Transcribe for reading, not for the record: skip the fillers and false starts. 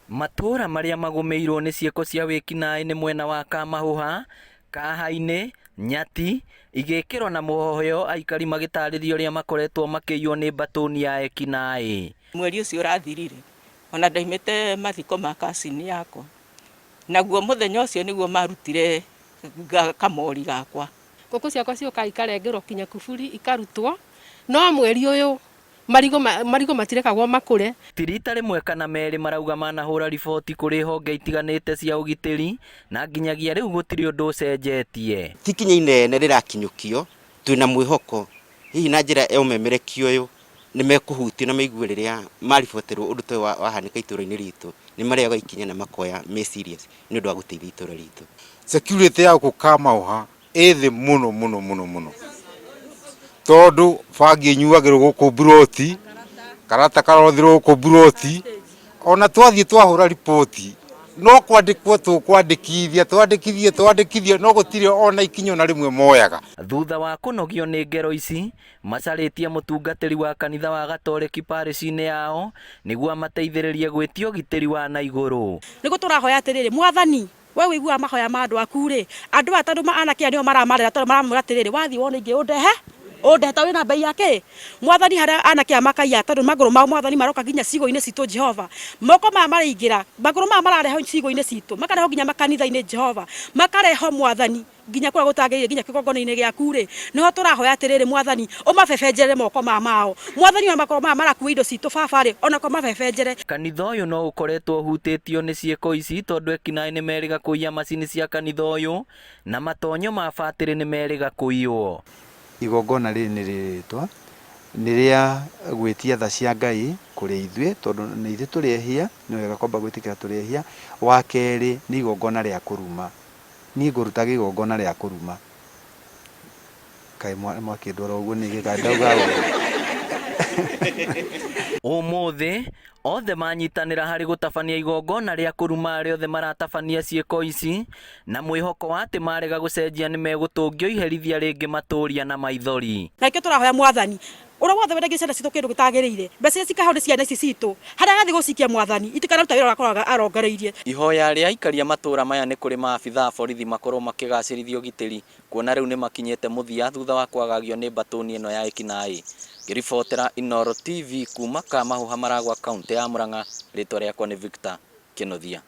Matũra maria magumeirwo ni cieko cia wikinaĩ nĩ mwena wa Kamahuha, Kahaine, Nyati, Igĩkĩro na Muhũyũ, aikari magĩtarĩria ũrĩa makoretwo makĩiywo nĩ mbatũni ya ekinaĩ. Mweri ũcio ũrathirire ona ndaimĩte mathiko ma kasini yakwa, naguo mũthenya ũcio nĩguo marutire kamori gakwa. Ngũkũ ciakwa ciũka ikarengerwo kinya kuburi ikarutwo, no mweri ũyũ marigo matirekagwo makũre. Ti rita rĩmwe kana merĩ marauga manahũra riboti kũrĩ honge itiganĩte cia ũgitĩri, na nginyagia rĩu gũtirĩ ũndũ ũcenjetie. Ti ikinya inene rĩrakinyũkio, twĩna mwĩhoko hihi na njĩra ya ũmemerekia ũyũ nĩ mekũhutio na maigue rĩrĩa mariboterwo ũndũ ta wahanĩka itũra-inĩ ritũ, nĩ mareaga ikinya na makoya serious nĩ ũndũ wa gũteithia itũra ritũ. Security ya gũkũ Kamahuha ĩthĩ mũno tondũ bangi inyuagĩrwo gũkũ buroti, karata karothirwo gũkũ buroti, ona twathiĩ twahũra ripoti no kwandĩkwo twandĩkithie no gũtirĩ ona ikinya na rĩmwe moyaga. Thutha wa kũnogio nĩ ngero ici, macarĩtie mũtungatĩri wa kanitha wa Gatoreki parish-inĩ yao nĩguo amateithĩrĩrie gwĩtia ũgitĩri wa na igũrũ. Nĩguo tũrahoya atĩrĩrĩ, Mwathani we wĩiguaga mahoya ma andũ aku rĩ, andũ atandũ maanake nĩo maramarĩra tondũ maramwĩra atĩrĩrĩ, wathiĩ wona ingĩ ũndehe ta wĩna mbei yake. Mwathani harĩa anake makaiya tondũ magũrũ mao Mwathani maroka nginya cigo-inĩ citũ Jehova, moko maya maraingĩra, magũrũ maya marareho cigo-inĩ citũ, makareho nginya makanitha-inĩ Jehova, makareho Mwathani nginya kũrĩa gũtagĩrĩire nginya kĩgongona-inĩ gĩaku rĩ, nĩho tũrahoya atĩrĩrĩ, Mwathani ũmabebe moko mao, Mwathani ona makoro maya marakua indo citũ baba rĩ, ona ko mabebe. Kanitha ũyũ no ũkoretwo ũhutĩtio nĩ cieko ici tondũ ekinaĩ nĩ meriga kũiya macini cia kanitha ũyũ na matonyo ma batĩrĩ nĩ meriga kũiywo. Igongona rĩrĩ nĩ rĩrĩtwa nĩ rĩa gwĩtia tha cia Ngai kũrĩ ithuĩ tondũ nĩ ithuĩ tũrĩehia, nĩ wega kwamba gwĩtĩkĩra tũrĩehia. Wa kerĩ nĩ igongona rĩa kũruma, niĩ ngũrutaga igongona rĩa kũruma. Kaĩ mwakĩndwara ũguo nĩ gĩkandauga Ũmũthĩ othe manyitanĩra harĩ gũtabania igongona rĩa kũruma arĩa othe maratabania cieko ici na mwĩhoko wa atĩ marega gũcenjia nĩ megũtũngio iherithia rĩngĩ matũria na maithori. Na ikĩo tũrahoya Mwathani ũrĩa wothe wendagia ciana citũ kĩndũ gĩtagĩrĩire, mbeca ici cikaheo nĩ ciana ici citũ, harĩa agathiĩ gũcikia Mwathani itikanaruta wĩra ũrĩa arongoreirie. Ihoya rĩa aikari a matũra maya nĩ kũrĩ maabithaa a borithi makorwo makĩgacĩrithia ũgitĩri, kuona rĩu nĩ makinyĩte mũthia thutha wa kwagagio nĩ mbatũni ĩno ya ekinaĩ. Ngĩribotera Inooro TV kuma Kamahuha Maragwa, kaunti ya Murang'a, rĩtwa rĩakwa nĩ Victor Kĩnuthia.